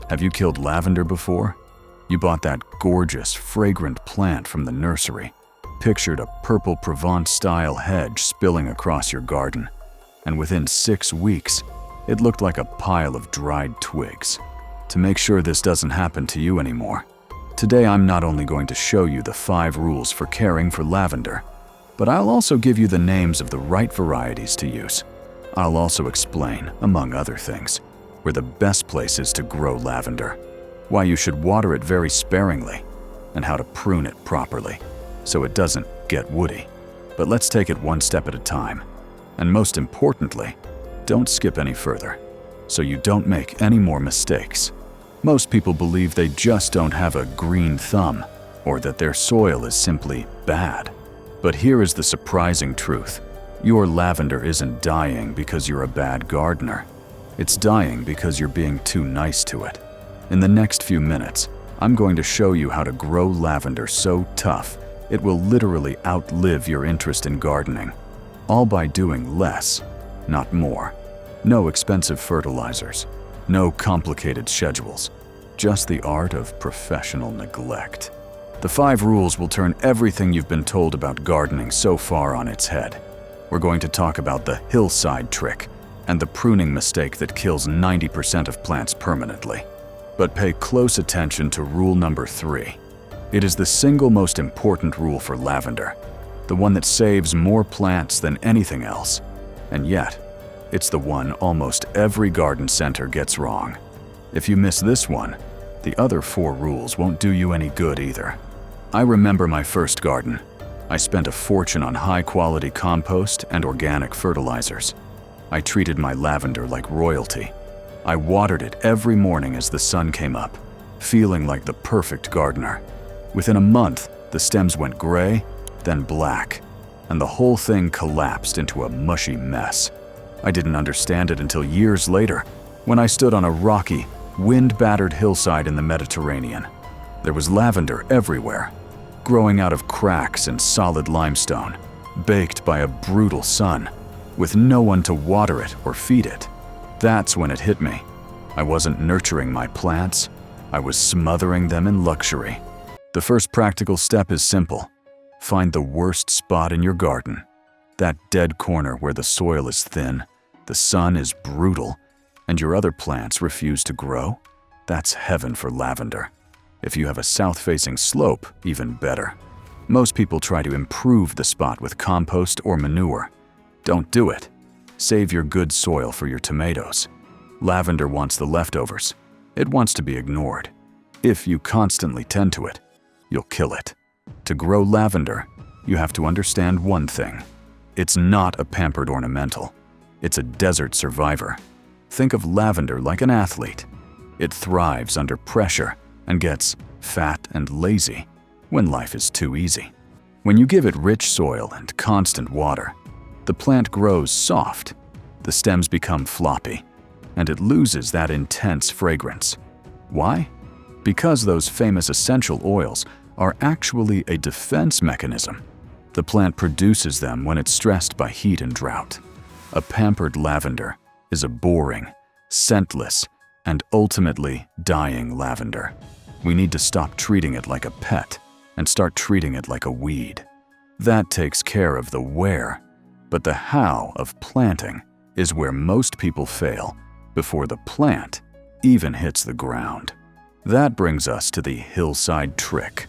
Have you killed lavender before? You bought that gorgeous, fragrant plant from the nursery, pictured a purple Provence-style hedge spilling across your garden, and within 6 weeks, it looked like a pile of dried twigs. To make sure this doesn't happen to you anymore, today I'm not only going to show you the 5 rules for caring for lavender, but I'll also give you the names of the right varieties to use. I'll also explain, among other things, where the best place is to grow lavender, why you should water it very sparingly, and how to prune it properly so it doesn't get woody. But let's take it one step at a time. And most importantly, don't skip any further, so you don't make any more mistakes. Most people believe they just don't have a green thumb, or that their soil is simply bad. But here is the surprising truth. Your lavender isn't dying because you're a bad gardener. It's dying because you're being too nice to it. In the next few minutes, I'm going to show you how to grow lavender so tough it will literally outlive your interest in gardening. All by doing less, not more. No expensive fertilizers, no complicated schedules, just the art of professional neglect. The 5 rules will turn everything you've been told about gardening so far on its head. We're going to talk about the hillside trick and the pruning mistake that kills 90% of plants permanently. But pay close attention to rule number 3. It is the single most important rule for lavender, the one that saves more plants than anything else. And yet, it's the one almost every garden center gets wrong. If you miss this one, the other 4 rules won't do you any good either. I remember my first garden. I spent a fortune on high-quality compost and organic fertilizers. I treated my lavender like royalty. I watered it every morning as the sun came up, feeling like the perfect gardener. Within a month, the stems went gray, then black, and the whole thing collapsed into a mushy mess. I didn't understand it until years later, when I stood on a rocky, wind-battered hillside in the Mediterranean. There was lavender everywhere, growing out of cracks in solid limestone, baked by a brutal sun, with no one to water it or feed it. That's when it hit me. I wasn't nurturing my plants, I was smothering them in luxury. The first practical step is simple. Find the worst spot in your garden. That dead corner where the soil is thin, the sun is brutal, and your other plants refuse to grow. That's heaven for lavender. If you have a south-facing slope, even better. Most people try to improve the spot with compost or manure. Don't do it. Save your good soil for your tomatoes. Lavender wants the leftovers. It wants to be ignored. If you constantly tend to it, you'll kill it. To grow lavender, you have to understand one thing. It's not a pampered ornamental. It's a desert survivor. Think of lavender like an athlete. It thrives under pressure and gets fat and lazy when life is too easy. When you give it rich soil and constant water, the plant grows soft, the stems become floppy, and it loses that intense fragrance. Why? Because those famous essential oils are actually a defense mechanism. The plant produces them when it's stressed by heat and drought. A pampered lavender is a boring, scentless, and ultimately dying lavender. We need to stop treating it like a pet and start treating it like a weed. That takes care of the where, but the how of planting is where most people fail before the plant even hits the ground. That brings us to the hillside trick.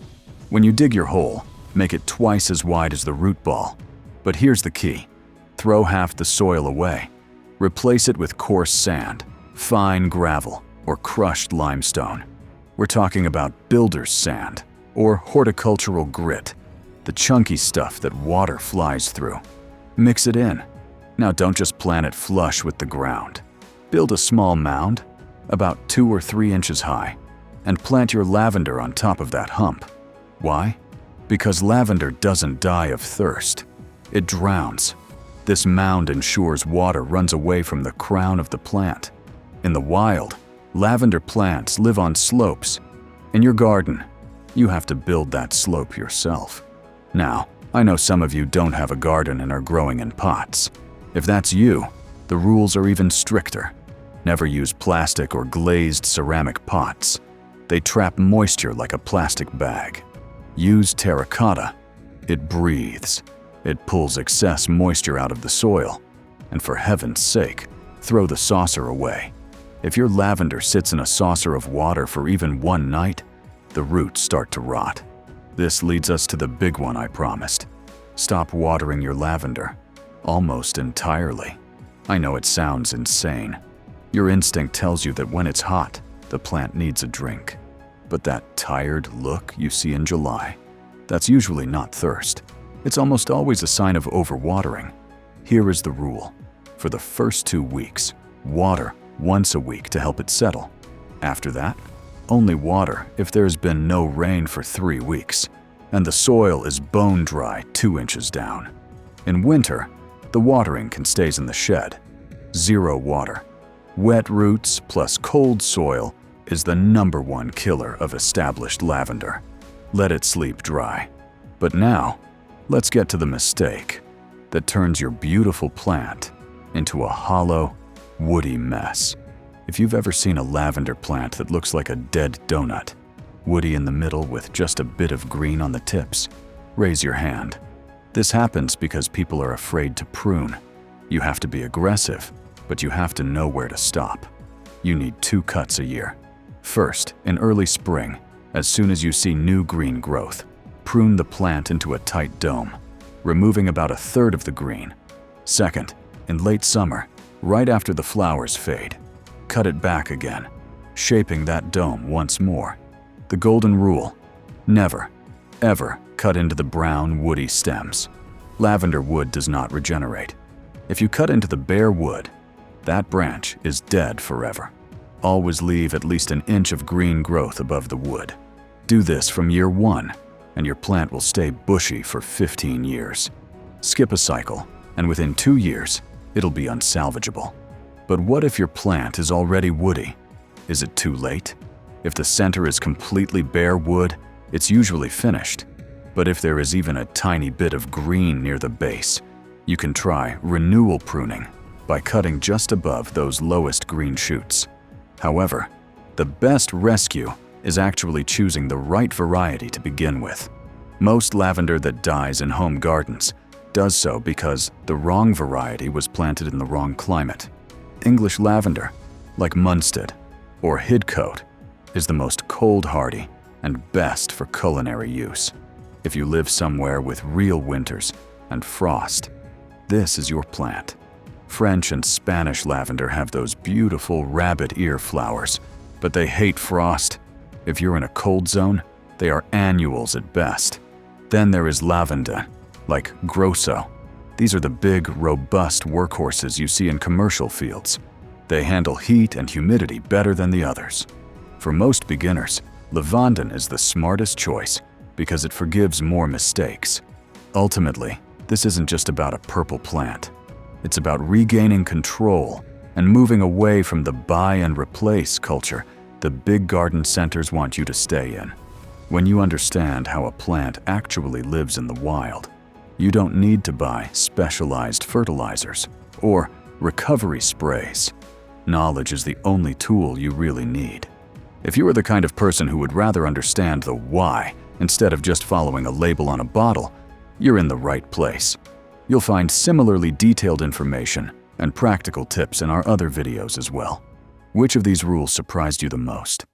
When you dig your hole, make it twice as wide as the root ball. But here's the key. Throw half the soil away. Replace it with coarse sand, fine gravel, or crushed limestone. We're talking about builder's sand or horticultural grit, the chunky stuff that water flies through. Mix it in. Now don't just plant it flush with the ground. Build a small mound, about 2 or 3 inches high, and plant your lavender on top of that hump. Why? Because lavender doesn't die of thirst. It drowns. This mound ensures water runs away from the crown of the plant. In the wild, lavender plants live on slopes. In your garden, you have to build that slope yourself. Now, I know some of you don't have a garden and are growing in pots. If that's you, the rules are even stricter. Never use plastic or glazed ceramic pots. They trap moisture like a plastic bag. Use terracotta. It breathes. It pulls excess moisture out of the soil. And for heaven's sake, throw the saucer away. If your lavender sits in a saucer of water for even one night, the roots start to rot. This leads us to the big one I promised. Stop watering your lavender. Almost entirely. I know it sounds insane. Your instinct tells you that when it's hot, the plant needs a drink. But that tired look you see in July, that's usually not thirst. It's almost always a sign of overwatering. Here is the rule. For the first 2 weeks, water once a week to help it settle. After that, only water if there's been no rain for 3 weeks, and the soil is bone dry 2 inches down. In winter, the watering can stay in the shed. 0 water. Wet roots plus cold soil is the #1 killer of established lavender. Let it sleep dry. But now, let's get to the mistake that turns your beautiful plant into a hollow, woody mess. If you've ever seen a lavender plant that looks like a dead donut, woody in the middle with just a bit of green on the tips, raise your hand. This happens because people are afraid to prune. You have to be aggressive, but you have to know where to stop. You need 2 cuts a year. First, in early spring, as soon as you see new green growth, prune the plant into a tight dome, removing about 1/3 of the green. Second, in late summer, right after the flowers fade, cut it back again, shaping that dome once more. The golden rule: never, ever cut into the brown, woody stems. Lavender wood does not regenerate. If you cut into the bare wood, that branch is dead forever. Always leave at least 1 inch of green growth above the wood. Do this from year 1, and your plant will stay bushy for 15 years. Skip a cycle, and within 2 years, it'll be unsalvageable. But what if your plant is already woody? Is it too late? If the center is completely bare wood, it's usually finished. But if there is even a tiny bit of green near the base, you can try renewal pruning by cutting just above those lowest green shoots. However, the best rescue is actually choosing the right variety to begin with. Most lavender that dies in home gardens does so because the wrong variety was planted in the wrong climate. English lavender, like Munstead or Hidcote, is the most cold-hardy and best for culinary use. If you live somewhere with real winters and frost, this is your plant. French and Spanish lavender have those beautiful rabbit ear flowers, but they hate frost. If you're in a cold zone, they are annuals at best. Then there is lavender, like Grosso. These are the big, robust workhorses you see in commercial fields. They handle heat and humidity better than the others. For most beginners, lavandin is the smartest choice because it forgives more mistakes. Ultimately, this isn't just about a purple plant. It's about regaining control and moving away from the buy and replace culture the big garden centers want you to stay in. When you understand how a plant actually lives in the wild, you don't need to buy specialized fertilizers or recovery sprays. Knowledge is the only tool you really need. If you are the kind of person who would rather understand the why instead of just following a label on a bottle, you're in the right place. You'll find similarly detailed information and practical tips in our other videos as well. Which of these rules surprised you the most?